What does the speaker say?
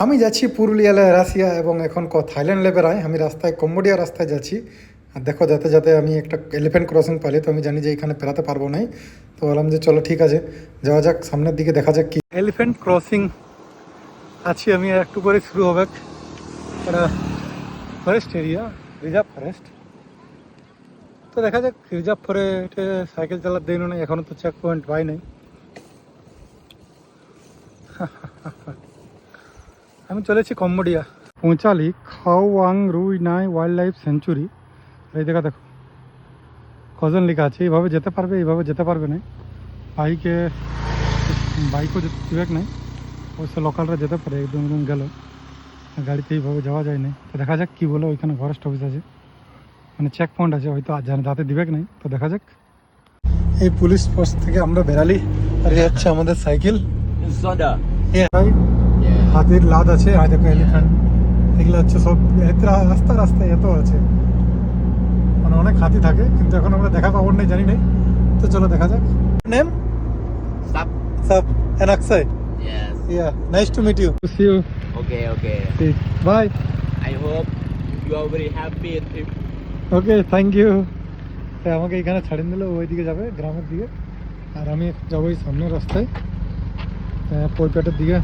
আমি যাচ্ছি পুরুলিয়া রাশিয়া এবং এখন থাইল্যান্ড বেড়াই। আমি রাস্তায় কম্বোডিয়া রাস্তায় যাচ্ছি। আর দেখো যেতে যেতে আমি একটা এলিফ্যান্ট ক্রসিং পালি, তো আমি জানি যে এখানে পেরাতে পারবো না, তো বললাম যে চলো ঠিক আছে যাওয়া যাক, সামনের দিকে দেখা যাক কি। এলিফ্যান্ট ক্রসিং আছি আমি, একটু করে শুরু হবে। এটা ফরেস্ট এরিয়া, রিজার্ভ ফরেস্ট। তো দেখা যাক রিজার্ভ ফরেস্টে সাইকেল চালার দিনও নেই, এখনও তো চেক পয়েন্ট পাই নাই। আমি চলেছি কম্বোডিয়া। পৌঁছালি খাওয়াং রুই নাই ওয়াইল্ড লাইফ সেঞ্চুরি। এই জায়গা দেখো কজন লেখা আছে, এইভাবে যেতে পারবে, এইভাবে যেতে পারবে না। বাইকও যেতে দিবেক নাই, অবশ্য লোকালরা যেতে পারে, একদম একদম গেল। গাড়িতে এইভাবে যাওয়া যায় না। তো দেখা যাক কী বলে, ওইখানে ফরেস্ট অফিস আছে, মানে চেক পয়েন্ট আছে, হয়তো যাতে দিবেক নাই। তো দেখা যাক। এই পুলিশ পোস্ট থেকে আমরা বেরালি, আর এই হচ্ছে আমাদের সাইকেল। হাতির লাদ আছে, আর দেখো এলিফ্যান্ট, এগুলো হচ্ছে সব রাস্তায় এত আছে, মানে অনেক হাতি থাকে, কিন্তু এখন আমরা দেখা পাবো না, জানি না। তো চলো দেখা যাক। Name Sup and Akshay. Yes. Yeah, nice to meet you. See you. Okay, okay. See. Bye. I hope you are very happy trip. Okay, thank you. আমাকে এখানে ছাড়িয়ে দিল, ওইদিকে যাবে গ্রামের দিকে, আর আমি যাবো এই সামনের রাস্তায় পৈপেটের দিকে।